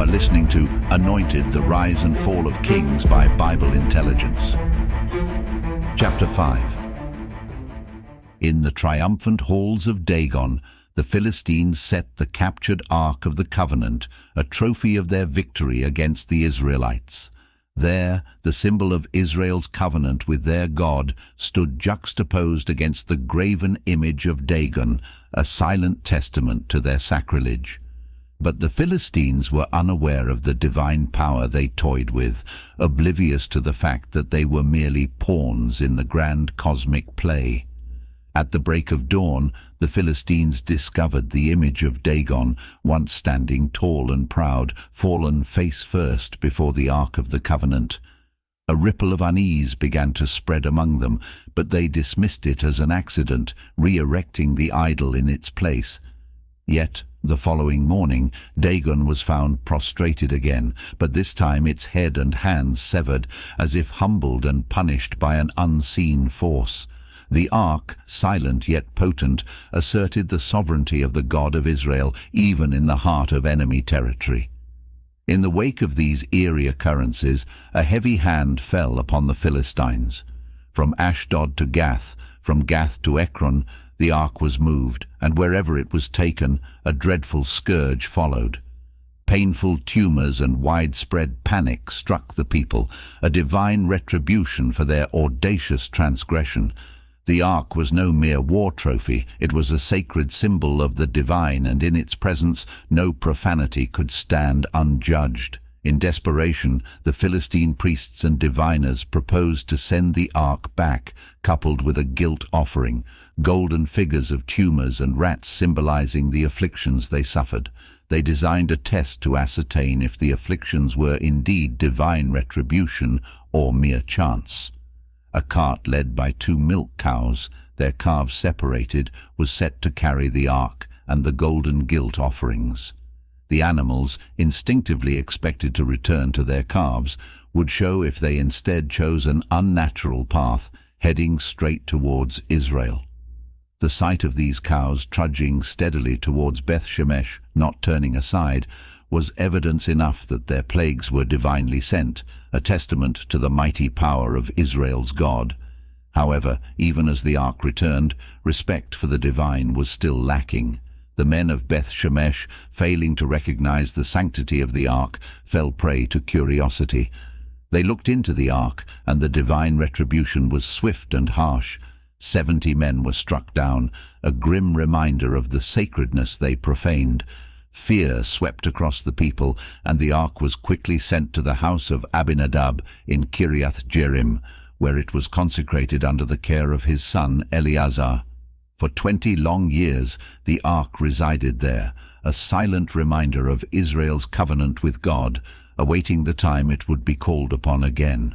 are listening to Anointed, the Rise and Fall of Kings by Bible Intelligence. Chapter 5. In the triumphant halls of Dagon, the Philistines set the captured Ark of the Covenant, a trophy of their victory against the Israelites. There, the symbol of Israel's covenant with their God stood juxtaposed against the graven image of Dagon, a silent testament to their sacrilege. But the Philistines were unaware of the divine power they toyed with, oblivious to the fact that they were merely pawns in the grand cosmic play. At the break of dawn, the Philistines discovered the image of Dagon, once standing tall and proud, fallen face first before the Ark of the Covenant. A ripple of unease began to spread among them, but they dismissed it as an accident, re-erecting the idol in its place. Yet, the following morning, Dagon was found prostrated again, but this time its head and hands severed, as if humbled and punished by an unseen force. The Ark, silent yet potent, asserted the sovereignty of the God of Israel, even in the heart of enemy territory. In the wake of these eerie occurrences, a heavy hand fell upon the Philistines. From Ashdod to Gath, from Gath to Ekron, the Ark was moved, and wherever it was taken, a dreadful scourge followed. Painful tumors and widespread panic struck the people, a divine retribution for their audacious transgression. The Ark was no mere war trophy, it was a sacred symbol of the divine, and in its presence no profanity could stand unjudged. In desperation, the Philistine priests and diviners proposed to send the Ark back, coupled with a guilt offering, golden figures of tumors and rats symbolizing the afflictions they suffered. They designed a test to ascertain if the afflictions were indeed divine retribution or mere chance. A cart led by 2 milk cows, their calves separated, was set to carry the Ark and the golden guilt offerings. The animals, instinctively expected to return to their calves, would show if they instead chose an unnatural path, heading straight towards Israel. The sight of these cows trudging steadily towards Beth Shemesh, not turning aside, was evidence enough that their plagues were divinely sent, a testament to the mighty power of Israel's God. However, even as the Ark returned, respect for the divine was still lacking. The men of Beth Shemesh, failing to recognize the sanctity of the Ark, fell prey to curiosity. They looked into the Ark, and the divine retribution was swift and harsh. 70 men were struck down, a grim reminder of the sacredness they profaned. Fear swept across the people, and the Ark was quickly sent to the house of Abinadab in Kiriath Jearim, where it was consecrated under the care of his son Eleazar. For 20 long years the Ark resided there, a silent reminder of Israel's covenant with God, awaiting the time it would be called upon again.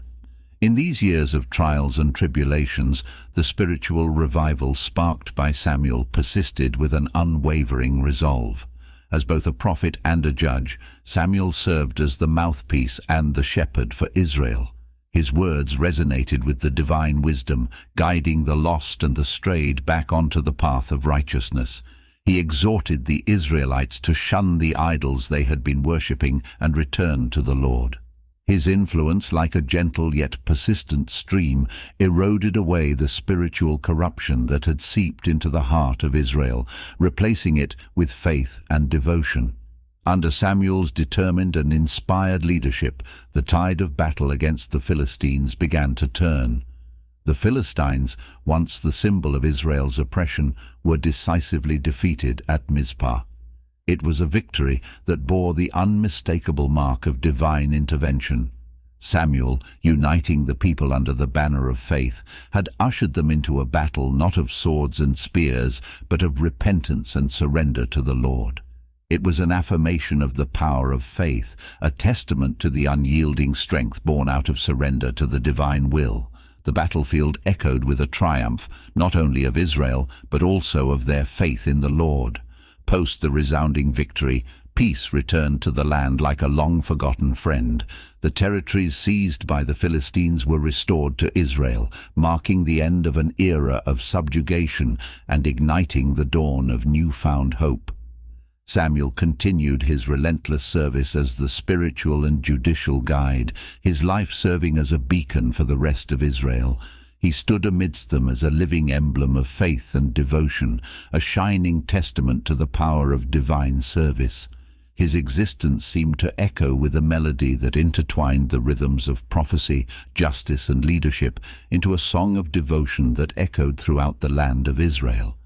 In these years of trials and tribulations, the spiritual revival sparked by Samuel persisted with an unwavering resolve. As both a prophet and a judge, Samuel served as the mouthpiece and the shepherd for Israel. His words resonated with the divine wisdom, guiding the lost and the strayed back onto the path of righteousness. He exhorted the Israelites to shun the idols they had been worshipping and return to the Lord. His influence, like a gentle yet persistent stream, eroded away the spiritual corruption that had seeped into the heart of Israel, replacing it with faith and devotion. Under Samuel's determined and inspired leadership, the tide of battle against the Philistines began to turn. The Philistines, once the symbol of Israel's oppression, were decisively defeated at Mizpah. It was a victory that bore the unmistakable mark of divine intervention. Samuel, uniting the people under the banner of faith, had ushered them into a battle not of swords and spears, but of repentance and surrender to the Lord. It was an affirmation of the power of faith, a testament to the unyielding strength born out of surrender to the divine will. The battlefield echoed with a triumph, not only of Israel, but also of their faith in the Lord. Post the resounding victory, peace returned to the land like a long-forgotten friend. The territories seized by the Philistines were restored to Israel, marking the end of an era of subjugation and igniting the dawn of newfound hope. Samuel continued his relentless service as the spiritual and judicial guide, his life serving as a beacon for the rest of Israel. He stood amidst them as a living emblem of faith and devotion, a shining testament to the power of divine service. His existence seemed to echo with a melody that intertwined the rhythms of prophecy, justice and leadership into a song of devotion that echoed throughout the land of Israel.